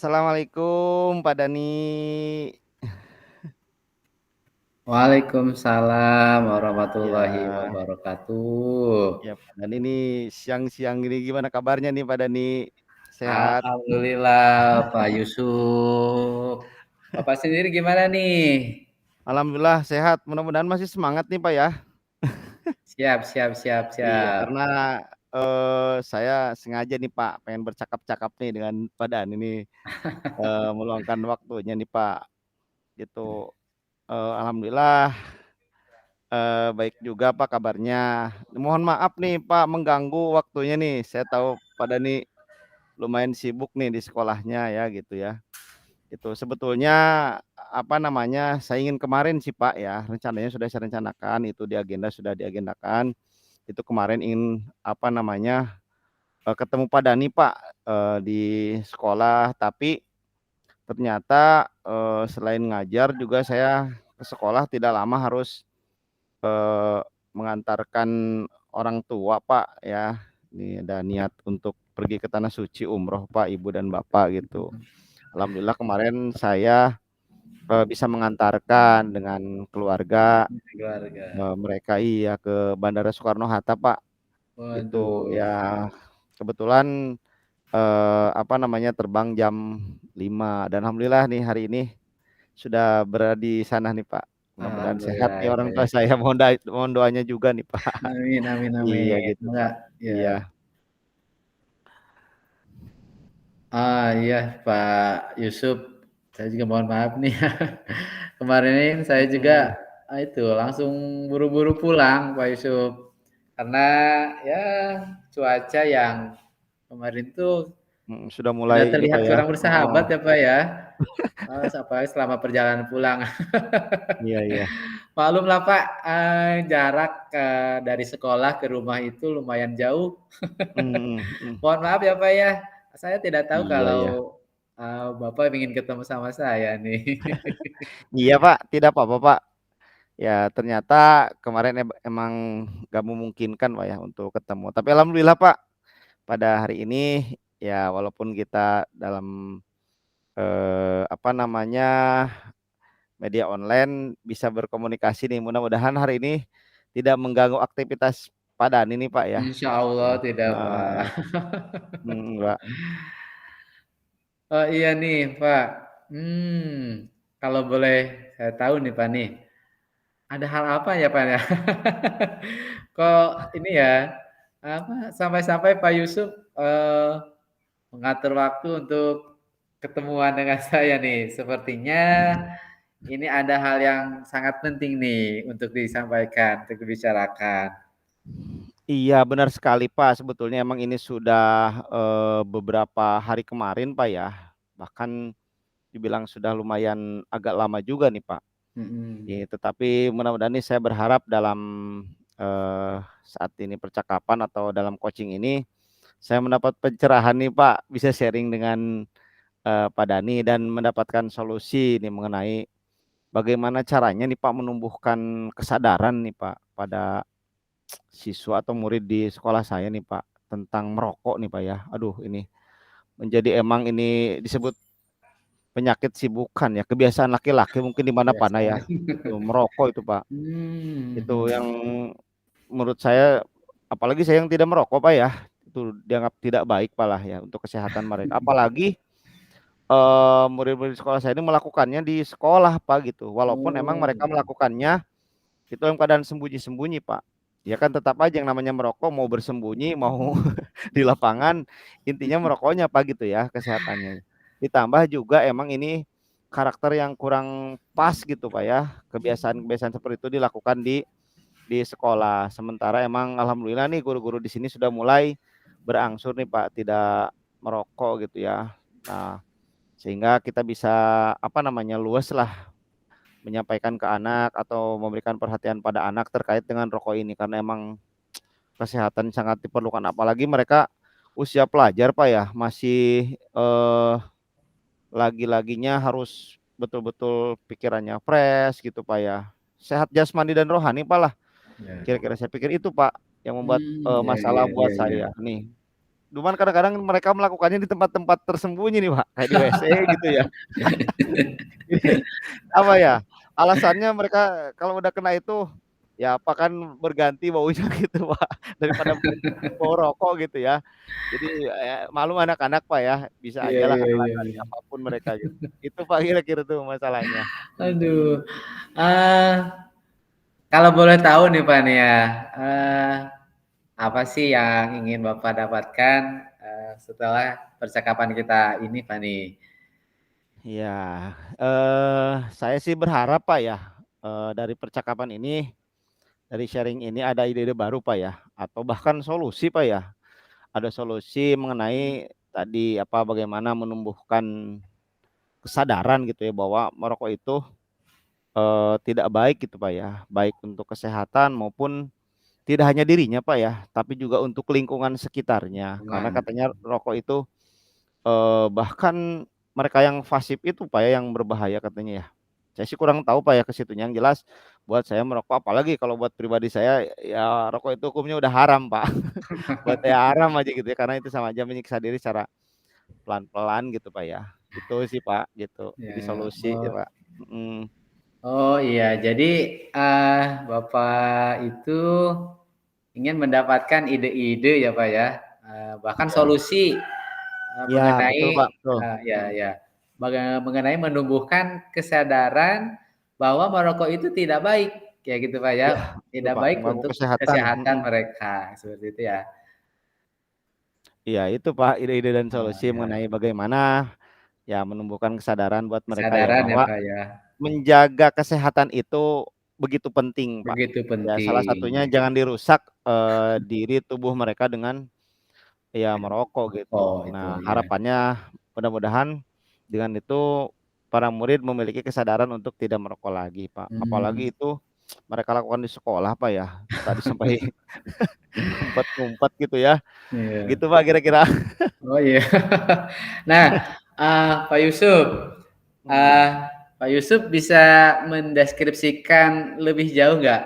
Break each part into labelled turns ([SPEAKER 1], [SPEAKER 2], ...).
[SPEAKER 1] Assalamualaikum Pak Dani.
[SPEAKER 2] Waalaikumsalam warahmatullahi
[SPEAKER 1] Ya,
[SPEAKER 2] wabarakatuh.
[SPEAKER 1] ya Pak Dani ini siang-siang ini gimana kabarnya nih Pak Dani? Sehat?
[SPEAKER 2] Alhamdulillah Pak Yusuf. Bapak sendiri gimana nih?
[SPEAKER 1] Alhamdulillah sehat. Mudah-mudahan masih semangat nih Pak ya.
[SPEAKER 2] Siap, siap, siap,
[SPEAKER 1] Iya,
[SPEAKER 2] siap.
[SPEAKER 1] karena saya sengaja nih Pak pengen bercakap-cakap nih dengan Pak Dani ini meluangkan waktunya nih Pak. Gitu. Alhamdulillah baik juga Pak kabarnya. Mohon maaf nih Pak mengganggu waktunya nih. Saya tahu Pak Dani lumayan sibuk nih di sekolahnya ya gitu ya. Itu sebetulnya apa namanya? Saya ingin kemarin sih Pak ya, rencananya sudah saya rencanakan itu di agenda sudah diagendakan. Itu kemarin ingin apa namanya? Ketemu Pak Dani Pak di sekolah, tapi ternyata selain ngajar juga saya ke sekolah tidak lama harus eh, mengantarkan orang tua Pak ya. Ini ada niat untuk pergi ke tanah suci umroh Pak, Ibu dan Bapak gitu. Alhamdulillah kemarin saya bisa mengantarkan dengan keluarga
[SPEAKER 2] Keluarga.
[SPEAKER 1] mereka iya ke Bandara Soekarno Hatta Pak. Itu
[SPEAKER 2] Waduh.
[SPEAKER 1] ya kebetulan apa namanya terbang jam 5 dan alhamdulillah nih hari ini sudah berada di sana nih Pak. Mudah-mudahan sehat
[SPEAKER 2] Alhamdulillah
[SPEAKER 1] nih orang
[SPEAKER 2] ya,
[SPEAKER 1] tua
[SPEAKER 2] ya.
[SPEAKER 1] saya. Mohon doanya juga nih Pak.
[SPEAKER 2] Amin, amin,
[SPEAKER 1] Iya
[SPEAKER 2] amin.
[SPEAKER 1] gitu Pak.
[SPEAKER 2] Enggak,
[SPEAKER 1] Iya.
[SPEAKER 2] ya. Iya Pak Yusuf. Saya juga mohon maaf nih. Kemarin ini saya juga
[SPEAKER 1] Mm-mm.
[SPEAKER 2] itu langsung buru-buru pulang Pak Yusuf. Karena ya cuaca yang kemarin tuh
[SPEAKER 1] Sudah mulai
[SPEAKER 2] sudah
[SPEAKER 1] ini Pak
[SPEAKER 2] terlihat
[SPEAKER 1] ya.
[SPEAKER 2] kurang
[SPEAKER 1] Oh,
[SPEAKER 2] bersahabat ya Pak ya. Apalagi selama perjalanan pulang.
[SPEAKER 1] iya iya.
[SPEAKER 2] Maklumlah Pak, jarak dari sekolah ke rumah itu lumayan jauh.
[SPEAKER 1] Mm, mm.
[SPEAKER 2] Mohon maaf ya Pak ya, saya tidak tahu
[SPEAKER 1] Iya
[SPEAKER 2] kalau
[SPEAKER 1] iya.
[SPEAKER 2] Bapak ingin ketemu sama saya nih.
[SPEAKER 1] Iya Pak, tidak apa-apa Pak. Ya ternyata kemarin emang gak memungkinkan Pak ya untuk ketemu. Tapi alhamdulillah Pak pada hari ini ya walaupun kita dalam apa namanya media online bisa berkomunikasi nih. Mudah-mudahan hari ini tidak mengganggu aktivitas Pak Dani nih Pak ya.
[SPEAKER 2] Insya
[SPEAKER 1] Gitu.
[SPEAKER 2] Allah tidak Pak.
[SPEAKER 1] Heeh, Pak.
[SPEAKER 2] Oh iya nih Pak, kalau boleh saya tahu nih Pak nih, ada hal apa ya Pak ya? Kok ini ya, apa, sampai-sampai Pak Yusuf, mengatur waktu untuk ketemuan dengan saya nih. Sepertinya ini ada hal yang sangat penting nih untuk disampaikan, untuk dibicarakan.
[SPEAKER 1] Iya benar sekali Pak. Sebetulnya emang ini sudah beberapa hari kemarin Pak ya. Bahkan dibilang sudah lumayan agak lama juga nih Pak.
[SPEAKER 2] Mhm.
[SPEAKER 1] Ya, tetapi mudah-mudahan nih saya berharap dalam eh, saat ini percakapan atau dalam coaching ini saya mendapat pencerahan nih Pak. Bisa sharing dengan Pak Dani dan mendapatkan solusi nih mengenai bagaimana caranya nih Pak menumbuhkan kesadaran nih Pak pada siswa atau murid di sekolah saya nih Pak tentang merokok nih Pak ya. Aduh ini menjadi emang ini disebut penyakit sih bukan ya, kebiasaan laki-laki mungkin di mana-mana
[SPEAKER 2] Kebiasaan.
[SPEAKER 1] ya. Itu merokok itu Pak. Itu yang
[SPEAKER 2] Mhm.
[SPEAKER 1] menurut saya apalagi saya yang tidak merokok Pak ya. Itu dianggap tidak baik Pak lah ya untuk kesehatan mereka. Apalagi murid-murid sekolah saya ini melakukannya di sekolah Pak gitu. Walaupun emang mereka
[SPEAKER 2] Oh.
[SPEAKER 1] melakukannya itu dalam keadaan sembunyi-sembunyi Pak. Ya kan tetap aja yang namanya merokok mau bersembunyi mau di lapangan intinya merokoknya Pak gitu ya kesehatannya. Ditambah juga emang ini karakter yang kurang pas gitu Pak ya. Kebiasaan-kebiasaan seperti itu dilakukan di sekolah. Sementara emang alhamdulillah nih guru-guru di sini sudah mulai berangsur nih Pak tidak merokok gitu ya. Nah, sehingga kita bisa apa namanya luas lah menyampaikan ke anak atau memberikan perhatian pada anak terkait dengan rokok ini karena emang kesehatan sangat diperlukan apalagi mereka usia pelajar Pak ya masih lagi-laginya harus betul-betul pikirannya fresh gitu Pak ya sehat jasmani dan rohani Pak lah
[SPEAKER 2] Ya.
[SPEAKER 1] kira-kira saya pikir itu Pak yang membuat
[SPEAKER 2] Ya,
[SPEAKER 1] masalah
[SPEAKER 2] ya,
[SPEAKER 1] buat
[SPEAKER 2] ya, ya.
[SPEAKER 1] saya nih Cuman kadang-kadang mereka melakukannya di tempat-tempat tersembunyi nih, Pak, kayak di WC gitu ya. Jadi, apa ya, alasannya mereka kalau udah kena itu, ya apa kan berganti baunya gitu, Pak, daripada bau rokok gitu ya. Jadi, maklum anak-anak, Pak, ya, bisa
[SPEAKER 2] Iya
[SPEAKER 1] ajalah
[SPEAKER 2] iya
[SPEAKER 1] kenal
[SPEAKER 2] iya
[SPEAKER 1] dari
[SPEAKER 2] iya.
[SPEAKER 1] apapun mereka gitu. Itu, Pak, kira-kira tuh masalahnya.
[SPEAKER 2] Aduh, eee, kalau boleh tahu nih, Pak, nih ya, eee, apa sih yang ingin Bapak dapatkan, setelah percakapan kita ini, Pak, nih?
[SPEAKER 1] Iya, saya sih berharap, Pak, ya, dari percakapan ini, dari sharing ini ada ide-ide baru, Pak, ya, atau bahkan solusi, Pak, ya. Ada solusi mengenai tadi, apa, bagaimana menumbuhkan kesadaran gitu ya, bahwa merokok itu, tidak baik gitu, Pak, ya. Baik untuk kesehatan maupun tidak hanya dirinya, Pak, ya, tapi juga untuk lingkungan sekitarnya. Karena
[SPEAKER 2] Lingkungan.
[SPEAKER 1] katanya rokok itu, bahkan mereka yang pasif itu, Pak, ya, yang berbahaya katanya ya. Saya sih kurang tahu, Pak, ya, ke situnya, yang jelas buat saya merokok apalagi kalau buat pribadi saya, ya rokok itu hukumnya udah haram, Pak. Buat saya haram aja gitu ya, karena itu sama aja menyiksa diri secara pelan-pelan gitu, Pak, ya. Itu sih, Pak, gitu.
[SPEAKER 2] Ya,
[SPEAKER 1] Jadi solusi ya,
[SPEAKER 2] oh
[SPEAKER 1] Pak. Mhm,
[SPEAKER 2] oh, iya. Jadi, Bapak itu ingin mendapatkan ide-ide ya, Pak, ya, bahkan
[SPEAKER 1] iya.
[SPEAKER 2] solusi,
[SPEAKER 1] Iya,
[SPEAKER 2] mengenai
[SPEAKER 1] betul, Pak, betul.
[SPEAKER 2] ya
[SPEAKER 1] Mhm,
[SPEAKER 2] ya, mengenai menumbuhkan kesadaran bahwa merokok itu tidak baik, kayak gitu, Pak, ya.
[SPEAKER 1] iya, betul,
[SPEAKER 2] Tidak
[SPEAKER 1] Pak,
[SPEAKER 2] baik
[SPEAKER 1] mengganggu
[SPEAKER 2] untuk
[SPEAKER 1] kesehatan,
[SPEAKER 2] kesehatan
[SPEAKER 1] mhm.
[SPEAKER 2] mereka, seperti itu ya?
[SPEAKER 1] Iya itu, Pak, ide-ide dan
[SPEAKER 2] Oh,
[SPEAKER 1] solusi
[SPEAKER 2] ya.
[SPEAKER 1] mengenai bagaimana, ya menumbuhkan kesadaran buat mereka ya,
[SPEAKER 2] Kesadaran ya,
[SPEAKER 1] bahwa
[SPEAKER 2] Pak, ya.
[SPEAKER 1] menjaga kesehatan itu begitu penting, Pak.
[SPEAKER 2] Begitu
[SPEAKER 1] Ya salah
[SPEAKER 2] penting.
[SPEAKER 1] satunya jangan dirusak, diri tubuh mereka dengan ya
[SPEAKER 2] Dengan
[SPEAKER 1] merokok gitu.
[SPEAKER 2] merokok itu,
[SPEAKER 1] Nah
[SPEAKER 2] ya.
[SPEAKER 1] harapannya mudah-mudahan dengan itu para murid memiliki kesadaran untuk tidak merokok lagi, Pak.
[SPEAKER 2] Mmm.
[SPEAKER 1] Apalagi itu mereka lakukan di sekolah, Pak, ya. Tadi sampai ngumpet-ngumpet gitu ya.
[SPEAKER 2] Iya.
[SPEAKER 1] Gitu, Pak, kira-kira.
[SPEAKER 2] Oh, iya. Nah, Pak Yusuf, eee,
[SPEAKER 1] Mhm.
[SPEAKER 2] Pak Yusuf bisa mendeskripsikan lebih jauh nggak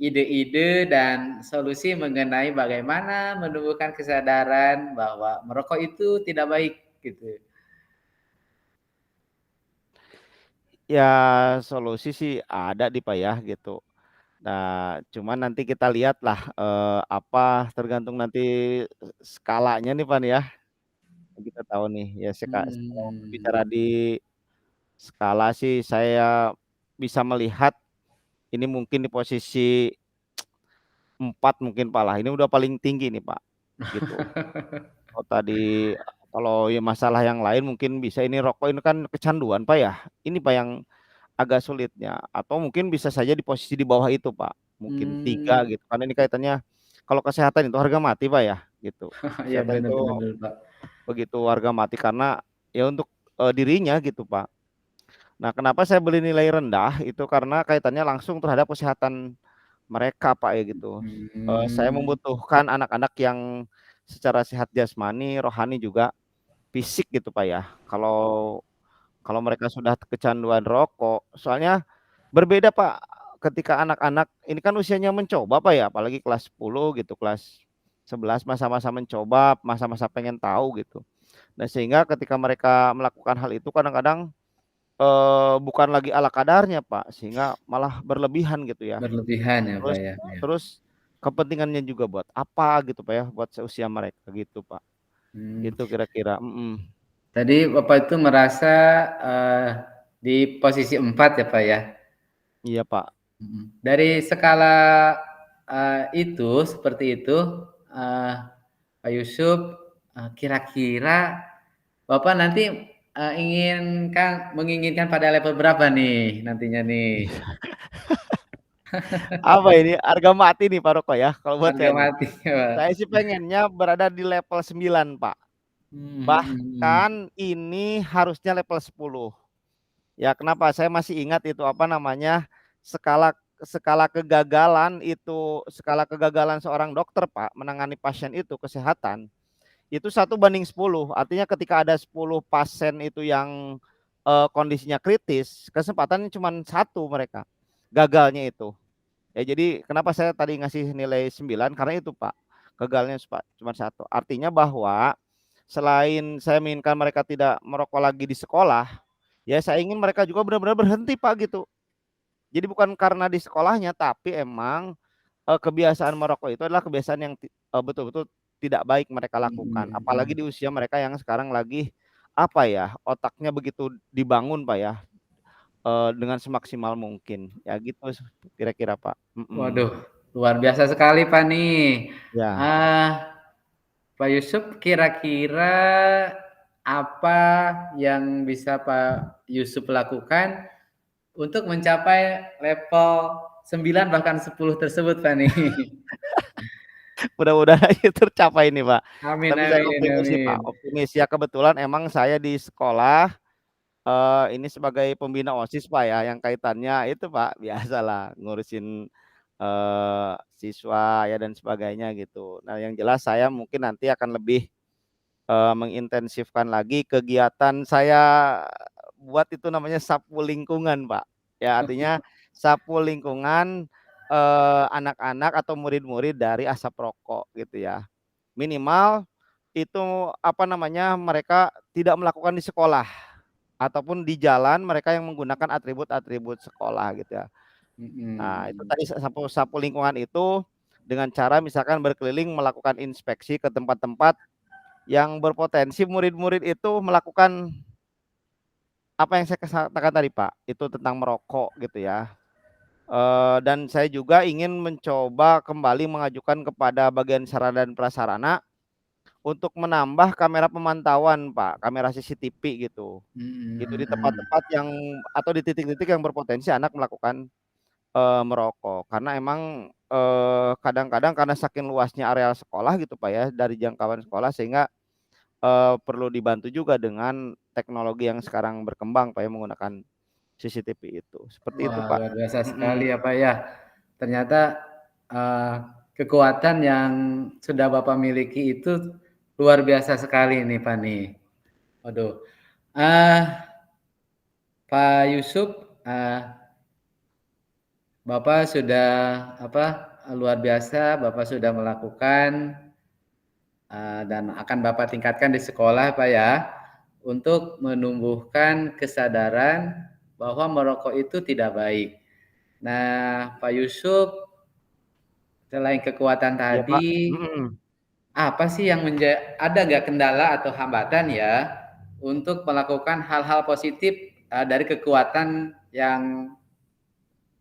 [SPEAKER 2] ide-ide dan solusi mengenai bagaimana menumbuhkan kesadaran bahwa merokok itu tidak baik, gitu?
[SPEAKER 1] Ya solusi sih ada nih, Pak, ya gitu. Nah cuman nanti kita lihatlah, apa tergantung nanti skalanya nih, Pak, nih ya. Kita tahu nih ya kalau
[SPEAKER 2] Mmm.
[SPEAKER 1] berbicara di skala sih saya bisa melihat ini mungkin di posisi 4 mungkin, Pak, lah, ini udah paling tinggi nih, Pak, gitu. Kalau tadi kalau ya masalah yang lain mungkin bisa ini rokok ini kan kecanduan, Pak, ya. Ini, Pak, yang agak sulitnya atau mungkin bisa saja di posisi di bawah itu, Pak, mungkin 3
[SPEAKER 2] Mmm.
[SPEAKER 1] gitu, karena ini kaitannya kalau kesehatan itu harga mati, Pak, ya, gitu.
[SPEAKER 2] Iya,
[SPEAKER 1] Kesehatan
[SPEAKER 2] bener
[SPEAKER 1] itu
[SPEAKER 2] bener bener, Pak.
[SPEAKER 1] begitu harga mati karena ya untuk, dirinya gitu, Pak. Nah, kenapa saya beli nilai rendah itu karena kaitannya langsung terhadap kesehatan mereka, Pak, ya gitu. Saya
[SPEAKER 2] Mmm.
[SPEAKER 1] membutuhkan anak-anak yang secara sehat jasmani, rohani juga fisik gitu, Pak, ya. Kalau kalau mereka sudah kecanduan rokok soalnya berbeda, Pak, ketika anak-anak ini kan usianya mencoba, Pak, ya, apalagi kelas 10 gitu, kelas 11 masa-masa mencoba, masa-masa pengen tahu gitu. Nah, sehingga ketika mereka melakukan hal itu kadang-kadang, bukan lagi ala kadarnya, Pak, sehingga malah berlebihan gitu ya.
[SPEAKER 2] Berlebihan ya, Pak,
[SPEAKER 1] Terus
[SPEAKER 2] ya ya.
[SPEAKER 1] terus kepentingannya juga buat apa gitu, Pak, ya, buat seusia mereka gitu, Pak.
[SPEAKER 2] Mmm.
[SPEAKER 1] Gitu kira-kira, mhm.
[SPEAKER 2] Tadi Bapak itu merasa, eee, di posisi 4 ya, Pak, ya?
[SPEAKER 1] Iya, Pak.
[SPEAKER 2] Mhm. Dari skala, itu, seperti itu, eee, Pak Yusuf, kira-kira Bapak nanti, menginginkan pada level berapa nih nantinya nih?
[SPEAKER 1] Apa ini, harga mati nih Pak rokok ya, kalau buat
[SPEAKER 2] Harga
[SPEAKER 1] saya nih.
[SPEAKER 2] mati ya, Pak?
[SPEAKER 1] Saya sih pengennya berada di level 9 Pak.
[SPEAKER 2] Mmm, mhm mhm.
[SPEAKER 1] Bahkan ini harusnya level 10. Ya kenapa, saya masih ingat itu, apa namanya, skala skala kegagalan itu, skala kegagalan seorang dokter Pak, menangani pasien itu, kesehatan, itu 1/10. Artinya ketika ada 10 pasien itu yang, kondisinya kritis, kesempatannya cuman 1 mereka, gagalnya itu. Ya jadi kenapa saya tadi ngasih nilai 9 karena itu, Pak. gagalnya cuma satu. Artinya bahwa selain saya menginginkan mereka tidak merokok lagi di sekolah, ya saya ingin mereka juga benar-benar berhenti, Pak, gitu. Jadi bukan karena di sekolahnya, tapi emang, kebiasaan merokok itu adalah kebiasaan yang betul-betul tidak baik mereka lakukan.
[SPEAKER 2] Mhm
[SPEAKER 1] Apalagi
[SPEAKER 2] mhm.
[SPEAKER 1] di usia mereka yang sekarang lagi, apa ya, otaknya begitu dibangun, Pak, ya, dengan semaksimal mungkin. Ya gitu kira-kira, Pak. Mhm.
[SPEAKER 2] Waduh, luar biasa sekali, Pak, nih.
[SPEAKER 1] Ya.
[SPEAKER 2] Ah, Pak Yusuf, kira-kira apa yang bisa Pak Yusuf lakukan untuk mencapai level 9 bahkan 10 tersebut, Pak, nih?
[SPEAKER 1] Mudah-mudahan aja tercapai nih, Pak.
[SPEAKER 2] Amin
[SPEAKER 1] Tapi saya
[SPEAKER 2] amin
[SPEAKER 1] optimis sih, Pak,
[SPEAKER 2] amin.
[SPEAKER 1] optimis. Ya kebetulan emang saya di sekolah, ini sebagai pembina OSIS, Pak, ya, yang kaitannya itu, Pak, biasalah ngurusin, siswa ya dan sebagainya gitu. Nah, yang jelas saya mungkin nanti akan lebih, mengintensifkan lagi kegiatan saya buat itu namanya sapu lingkungan, Pak. Ya artinya sapu lingkungan, anak-anak atau murid-murid dari asap rokok gitu ya. Minimal itu, apa namanya, mereka tidak melakukan di sekolah ataupun di jalan mereka yang menggunakan atribut-atribut sekolah gitu ya. Nah, itu
[SPEAKER 2] Mhm.
[SPEAKER 1] tadi sapu sapu lingkungan itu dengan cara misalkan berkeliling melakukan inspeksi ke tempat-tempat yang berpotensi murid-murid itu melakukan apa yang saya katakan tadi, Pak, itu tentang merokok gitu ya. Dan saya juga ingin mencoba kembali mengajukan kepada bagian sarana dan prasarana untuk menambah kamera pemantauan, Pak, kamera CCTV gitu. Gitu
[SPEAKER 2] Mhm
[SPEAKER 1] di
[SPEAKER 2] mhm.
[SPEAKER 1] tempat-tempat yang atau di titik-titik yang berpotensi anak melakukan, merokok. Karena emang, kadang-kadang karena saking luasnya areal sekolah gitu, Pak, ya, dari jangkauan sekolah sehingga, perlu dibantu juga dengan teknologi yang sekarang berkembang, Pak, ya, menggunakan CCTV itu. Seperti itu,
[SPEAKER 2] Wah,
[SPEAKER 1] Pak.
[SPEAKER 2] luar biasa sekali ya,
[SPEAKER 1] Mhm.
[SPEAKER 2] Pak, ya. Ternyata, eee, kekuatan yang sudah Bapak miliki itu luar biasa sekali nih, Pak, nih. Waduh, eee, Pak Yusuf, Bapak sudah apa, luar biasa Bapak sudah melakukan, dan akan Bapak tingkatkan di sekolah, Pak, ya, untuk menumbuhkan kesadaran bahwa merokok itu tidak baik. Nah, Pak Yusuf, selain kekuatan
[SPEAKER 1] Iya, Pak.
[SPEAKER 2] tadi,
[SPEAKER 1] Mhm.
[SPEAKER 2] apa sih yang ada nggak kendala atau hambatan ya, untuk melakukan hal-hal positif, dari kekuatan yang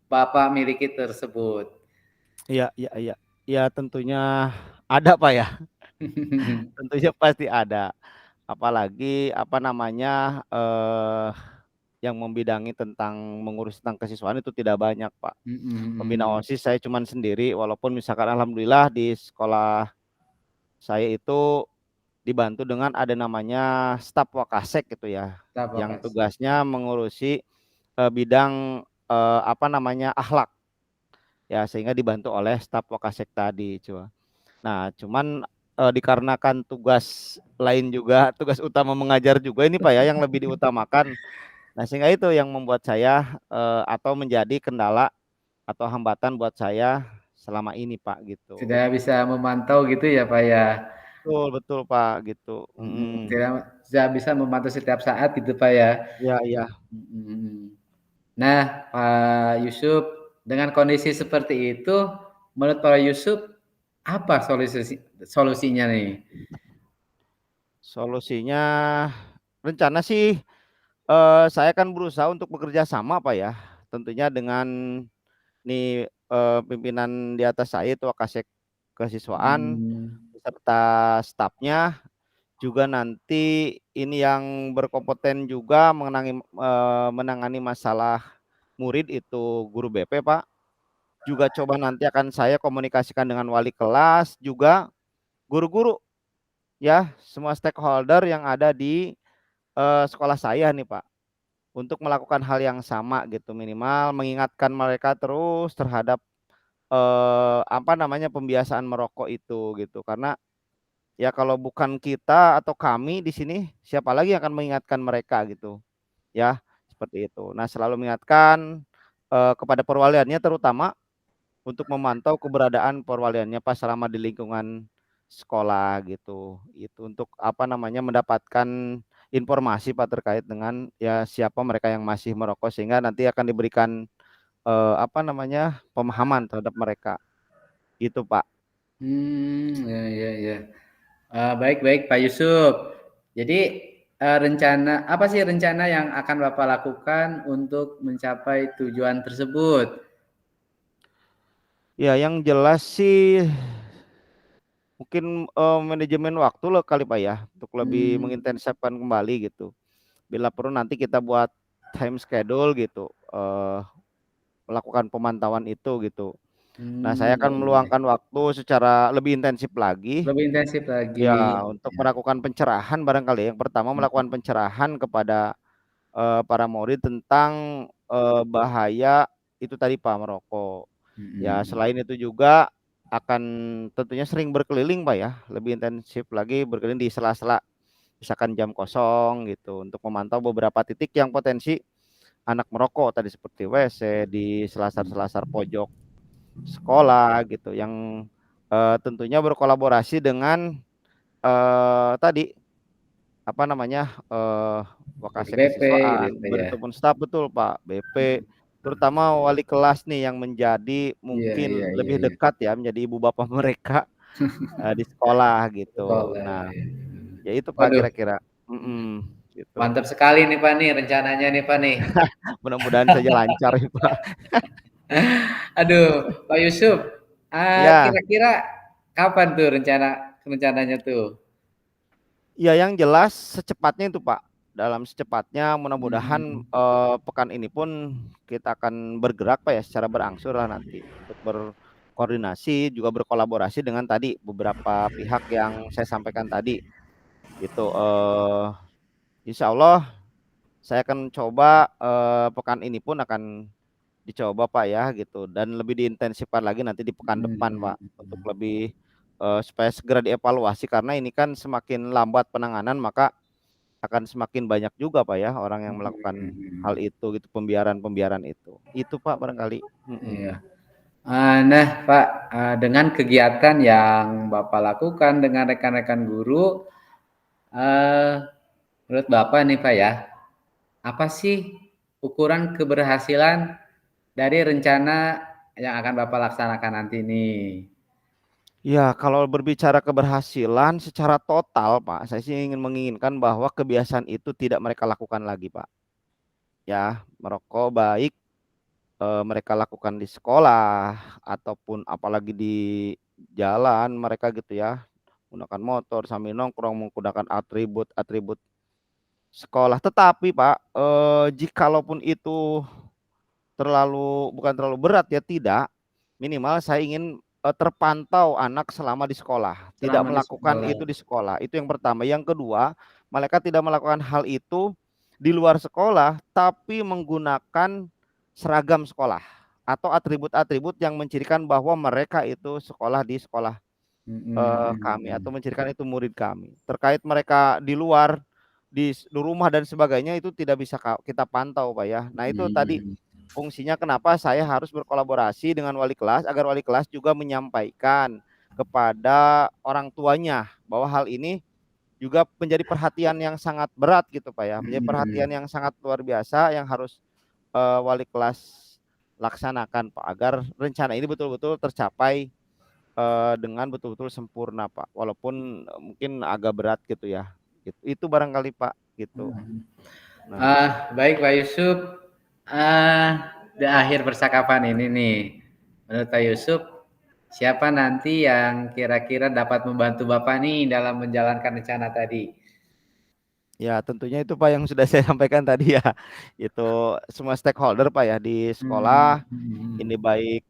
[SPEAKER 2] Bapak miliki tersebut?
[SPEAKER 1] Iya iya iya. Iya tentunya ada, Pak, ya. Tentunya pasti ada. Apalagi, apa namanya, yang membidangi tentang mengurus tentang kesiswaan itu tidak banyak, Pak.
[SPEAKER 2] Mhm
[SPEAKER 1] Pembina
[SPEAKER 2] mhm.
[SPEAKER 1] OSIS saya cuman sendiri, walaupun misalkan alhamdulillah di sekolah saya itu dibantu dengan ada namanya staf Wakasek gitu ya,
[SPEAKER 2] Tetap
[SPEAKER 1] yang
[SPEAKER 2] Bapak.
[SPEAKER 1] tugasnya mengurusi, bidang, apa namanya, akhlak, ya sehingga dibantu oleh staf Wakasek tadi, Nah, cuman, dikarenakan tugas lain juga, tugas utama mengajar juga ini, Pak, ya, yang lebih diutamakan. Nah, sehingga itu yang membuat saya, atau menjadi kendala atau hambatan buat saya selama ini, Pak, gitu.
[SPEAKER 2] Sudah bisa memantau gitu ya, Pak, ya?
[SPEAKER 1] Betul betul, Pak, gitu.
[SPEAKER 2] Mhm,
[SPEAKER 1] Mhm.
[SPEAKER 2] tidak bisa memantau setiap saat gitu, Pak, ya?
[SPEAKER 1] Iya iya.
[SPEAKER 2] Mhm mhm. Nah, Pak Yusuf, dengan kondisi seperti itu, menurut Pak Yusuf, apa solusinya nih?
[SPEAKER 1] Solusinya rencana sih, saya kan berusaha untuk bekerja sama, Pak, ya, tentunya dengan nih, pimpinan di atas saya itu Wakasek Kesiswaan
[SPEAKER 2] Mmm,
[SPEAKER 1] beserta stafnya. Juga nanti ini yang berkompeten juga menangani masalah murid itu guru BP, Pak. Juga coba nanti akan saya komunikasikan dengan wali kelas, juga guru-guru ya, semua stakeholder yang ada di, sekolah saya nih, Pak, untuk melakukan hal yang sama gitu, minimal mengingatkan mereka terus terhadap, apa namanya, pembiasaan merokok itu gitu. Karena ya kalau bukan kita atau kami di sini, siapa lagi yang akan mengingatkan mereka gitu, ya, seperti itu. Nah, selalu mengingatkan, kepada perwaliannya terutama untuk memantau keberadaan perwaliannya pas selama di lingkungan, sekolah gitu. Itu untuk apa namanya, mendapatkan informasi Pak terkait dengan ya siapa mereka yang masih merokok sehingga nanti akan diberikan, apa namanya, pemahaman terhadap mereka, gitu Pak.
[SPEAKER 2] Ya ya ya. Baik baik Pak Yusuf. Jadi, rencana apa sih rencana yang akan Bapak lakukan untuk mencapai tujuan tersebut?
[SPEAKER 1] Ya yang jelas sih mungkin, manajemen waktu loh kali Pak ya, untuk lebih
[SPEAKER 2] Mmm,
[SPEAKER 1] mengintensifkan kembali gitu. Bila perlu nanti kita buat time schedule gitu, melakukan pemantauan itu gitu. Nah saya akan
[SPEAKER 2] baik baik.
[SPEAKER 1] meluangkan waktu secara lebih intensif lagi,
[SPEAKER 2] Lebih intensif lagi.
[SPEAKER 1] ya untuk
[SPEAKER 2] Ya.
[SPEAKER 1] melakukan pencerahan barangkali. Yang pertama
[SPEAKER 2] Mhm
[SPEAKER 1] melakukan pencerahan kepada, para murid tentang, bahaya itu tadi Pak, merokok. Ya
[SPEAKER 2] mhm.
[SPEAKER 1] selain itu juga akan tentunya sering berkeliling Pak ya, lebih intensif lagi berkeliling di sela-sela misalkan jam kosong gitu, untuk memantau beberapa titik yang potensi anak merokok tadi seperti WC, di selasar-selasar pojok sekolah gitu yang, tentunya berkolaborasi dengan, tadi apa namanya,
[SPEAKER 2] Seperti
[SPEAKER 1] Wakasek
[SPEAKER 2] BP
[SPEAKER 1] Kesiswaan,
[SPEAKER 2] gitu ya?
[SPEAKER 1] Berikutipun staf betul Pak, BP, terutama wali kelas nih yang menjadi
[SPEAKER 2] Iya iya
[SPEAKER 1] mungkin
[SPEAKER 2] iya
[SPEAKER 1] lebih
[SPEAKER 2] iya.
[SPEAKER 1] dekat ya, menjadi ibu bapak mereka, di sekolah gitu.
[SPEAKER 2] Sekolah,
[SPEAKER 1] Nah,
[SPEAKER 2] ya.
[SPEAKER 1] ya itu Pak
[SPEAKER 2] Waduh,
[SPEAKER 1] kira-kira, gitu.
[SPEAKER 2] mantap sekali nih Pak nih rencananya nih Pak nih.
[SPEAKER 1] Mudah-mudahan saja lancar ya Pak.
[SPEAKER 2] Aduh, Pak Yusuf,
[SPEAKER 1] Ya.
[SPEAKER 2] kira-kira kapan tuh rencananya tuh?
[SPEAKER 1] Ya yang jelas secepatnya itu Pak, dalam secepatnya mudah-mudahan,
[SPEAKER 2] Mhm,
[SPEAKER 1] pekan ini pun kita akan bergerak Pak ya, secara berangsur lah nanti untuk berkoordinasi, juga berkolaborasi dengan tadi beberapa pihak yang saya sampaikan tadi, gitu. Insyaallah saya akan coba, pekan ini pun akan dicoba Pak ya gitu, dan lebih diintensifkan lagi nanti di pekan depan
[SPEAKER 2] mhm
[SPEAKER 1] Pak, untuk lebih, supaya segera dievaluasi karena ini kan semakin lambat penanganan maka akan semakin banyak juga Pak ya, orang yang
[SPEAKER 2] mhm
[SPEAKER 1] melakukan hal
[SPEAKER 2] mhm.
[SPEAKER 1] itu gitu, pembiaran-pembiaran itu. Itu Pak barangkali,
[SPEAKER 2] Iya. Nah Pak, dengan kegiatan yang Bapak lakukan dengan rekan-rekan guru, eee, menurut Bapak nih Pak ya, apa sih ukuran keberhasilan dari rencana yang akan Bapak laksanakan nanti nih?
[SPEAKER 1] Ya kalau berbicara keberhasilan secara total Pak, saya sih menginginkan bahwa kebiasaan itu tidak mereka lakukan lagi Pak, ya. Merokok baik, mereka lakukan di sekolah ataupun apalagi di jalan mereka gitu ya, menggunakan motor sambil nongkrong, menggunakan atribut-atribut sekolah. Tetapi Pak, jikalaupun itu bukan terlalu berat ya, tidak. Minimal saya ingin, terpantau anak selama di sekolah, tidak
[SPEAKER 2] Selama di
[SPEAKER 1] melakukan
[SPEAKER 2] sekolah.
[SPEAKER 1] itu di sekolah, itu yang pertama. Yang kedua, mereka tidak melakukan hal itu di luar sekolah, tapi menggunakan seragam sekolah atau atribut-atribut yang mencirikan bahwa mereka itu sekolah di sekolah,
[SPEAKER 2] Mhm
[SPEAKER 1] kami atau
[SPEAKER 2] mhm.
[SPEAKER 1] mencirikan itu murid kami. Terkait mereka di luar, di rumah dan sebagainya itu tidak bisa kita pantau, Pak, ya. Nah itu tadi
[SPEAKER 2] Mhm
[SPEAKER 1] fungsinya kenapa saya harus berkolaborasi dengan wali kelas, agar wali kelas juga menyampaikan kepada orang tuanya bahwa hal ini juga menjadi perhatian yang sangat berat gitu, Pak, ya, menjadi perhatian
[SPEAKER 2] mhm.
[SPEAKER 1] yang sangat luar biasa yang harus, wali kelas laksanakan, Pak, agar rencana ini betul-betul tercapai, dengan betul-betul sempurna, Pak, walaupun, mungkin agak berat gitu ya, gitu. Itu barangkali, Pak, gitu.
[SPEAKER 2] Mhm.
[SPEAKER 1] Nah,
[SPEAKER 2] Baik Pak Yusuf, ah, di akhir percakapan ini nih, menurut Pak Yusuf, siapa nanti yang kira-kira dapat membantu Bapak nih dalam menjalankan rencana tadi?
[SPEAKER 1] ya tentunya itu, Pak, yang sudah saya sampaikan tadi ya, itu semua stakeholder, Pak, ya, di
[SPEAKER 2] Mhm
[SPEAKER 1] sekolah, ini
[SPEAKER 2] mhm.
[SPEAKER 1] baik,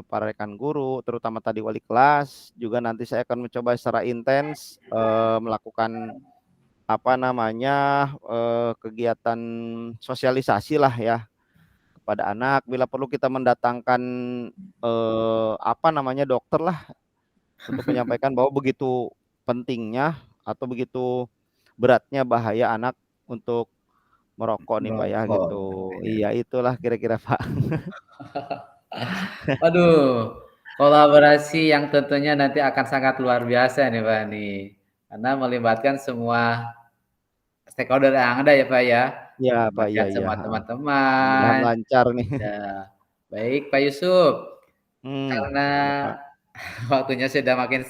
[SPEAKER 1] para rekan guru, terutama tadi wali kelas, juga nanti saya akan mencoba secara intens, melakukan, apa namanya, kegiatan sosialisasi lah ya, kepada anak, bila perlu kita mendatangkan, apa namanya, dokter lah, untuk menyampaikan bahwa begitu pentingnya atau begitu beratnya bahaya anak untuk merokok nih, Pak, ya,
[SPEAKER 2] Merokok,
[SPEAKER 1] gitu.
[SPEAKER 2] iya.
[SPEAKER 1] Iya itulah kira-kira, Pak.
[SPEAKER 2] Waduh, Kolaborasi yang tentunya nanti akan sangat luar biasa nih, Pak, nih. Karena melibatkan semua stakeholder yang ada ya, Pak, ya.
[SPEAKER 1] Iya, Pak, iya
[SPEAKER 2] Melibatkan
[SPEAKER 1] iya,
[SPEAKER 2] semua
[SPEAKER 1] heeh. Mudah-mudahan
[SPEAKER 2] teman-teman.
[SPEAKER 1] lancar nih.
[SPEAKER 2] Ya, baik Pak Yusuf, karena
[SPEAKER 1] Gimana, Pak?
[SPEAKER 2] waktunya sudah makin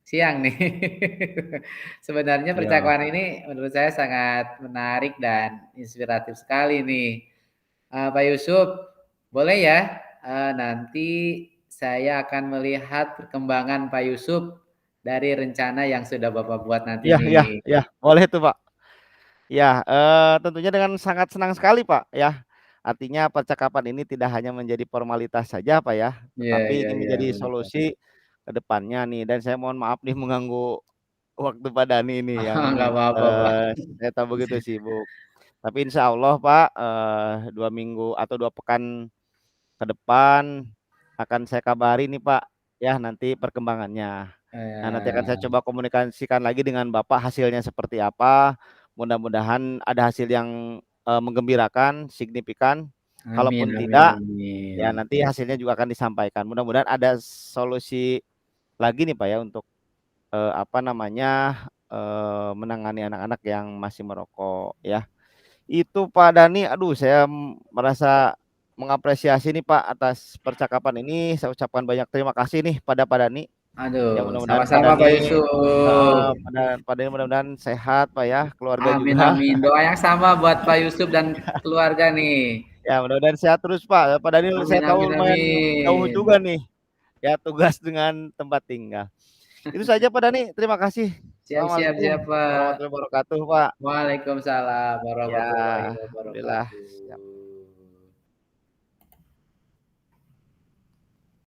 [SPEAKER 2] siang nih. Sebenarnya
[SPEAKER 1] Iya.
[SPEAKER 2] percakapan ini menurut saya sangat menarik dan inspiratif sekali nih. Pak Yusuf, boleh ya, nanti saya akan melihat perkembangan Pak Yusuf dari rencana yang sudah Bapak buat nanti
[SPEAKER 1] Iya iya
[SPEAKER 2] nih.
[SPEAKER 1] iya, boleh tuh, Pak. Iya, tentunya dengan sangat senang sekali, Pak, ya. Artinya percakapan ini tidak hanya menjadi formalitas saja, Pak, ya,
[SPEAKER 2] Iya
[SPEAKER 1] tetapi
[SPEAKER 2] iya
[SPEAKER 1] ini
[SPEAKER 2] iya,
[SPEAKER 1] menjadi
[SPEAKER 2] benar.
[SPEAKER 1] solusi ke depannya nih, dan saya mohon maaf nih mengganggu waktu Pak Dani ini yang,
[SPEAKER 2] Nggak apa-apa, Pak.
[SPEAKER 1] saya tahu begitu sibuk. Tapi insya Allah, Pak, 2 minggu atau 2 pekan ke depan akan saya kabari nih, Pak, ya nanti perkembangannya. Nah, nanti akan saya
[SPEAKER 2] Eee,
[SPEAKER 1] coba komunikasikan lagi dengan Bapak hasilnya seperti apa. Mudah-mudahan ada hasil yang, menggembirakan, signifikan.
[SPEAKER 2] amin
[SPEAKER 1] Kalaupun
[SPEAKER 2] amin
[SPEAKER 1] tidak,
[SPEAKER 2] amin.
[SPEAKER 1] ya nanti hasilnya juga akan disampaikan. Mudah-mudahan ada solusi lagi nih, Pak, ya untuk, apa namanya, menangani anak-anak yang masih merokok, ya. Itu Pak Dani, aduh saya merasa mengapresiasi nih Pak atas percakapan ini. Saya ucapkan banyak terima kasih nih pada Pak Dani. Ya
[SPEAKER 2] Aduh,
[SPEAKER 1] mudah-mudahan Pak
[SPEAKER 2] sama-sama Pak
[SPEAKER 1] Dani heeh,
[SPEAKER 2] Yusuf.
[SPEAKER 1] Pak Dani mudah-mudahan sehat Pak ya, keluarga
[SPEAKER 2] Amin
[SPEAKER 1] juga.
[SPEAKER 2] amin. Doa yang sama buat Pak Yusuf dan keluarga nih.
[SPEAKER 1] Ya mudah-mudahan sehat terus Pak. Pak Dani saya
[SPEAKER 2] Amin amin
[SPEAKER 1] tahu lumayan jauh
[SPEAKER 2] amin.
[SPEAKER 1] juga nih, ya tugas dengan tempat tinggal. Itu saja Pak Dani, terima kasih.
[SPEAKER 2] Siap siap
[SPEAKER 1] Assalamualaikum
[SPEAKER 2] siap, Pak.
[SPEAKER 1] warahmatullahi wabarakatuh Pak.
[SPEAKER 2] Waalaikumsalam
[SPEAKER 1] Ya,
[SPEAKER 2] warahmatullahi
[SPEAKER 1] alhamdulillah.
[SPEAKER 2] wabarakatuh.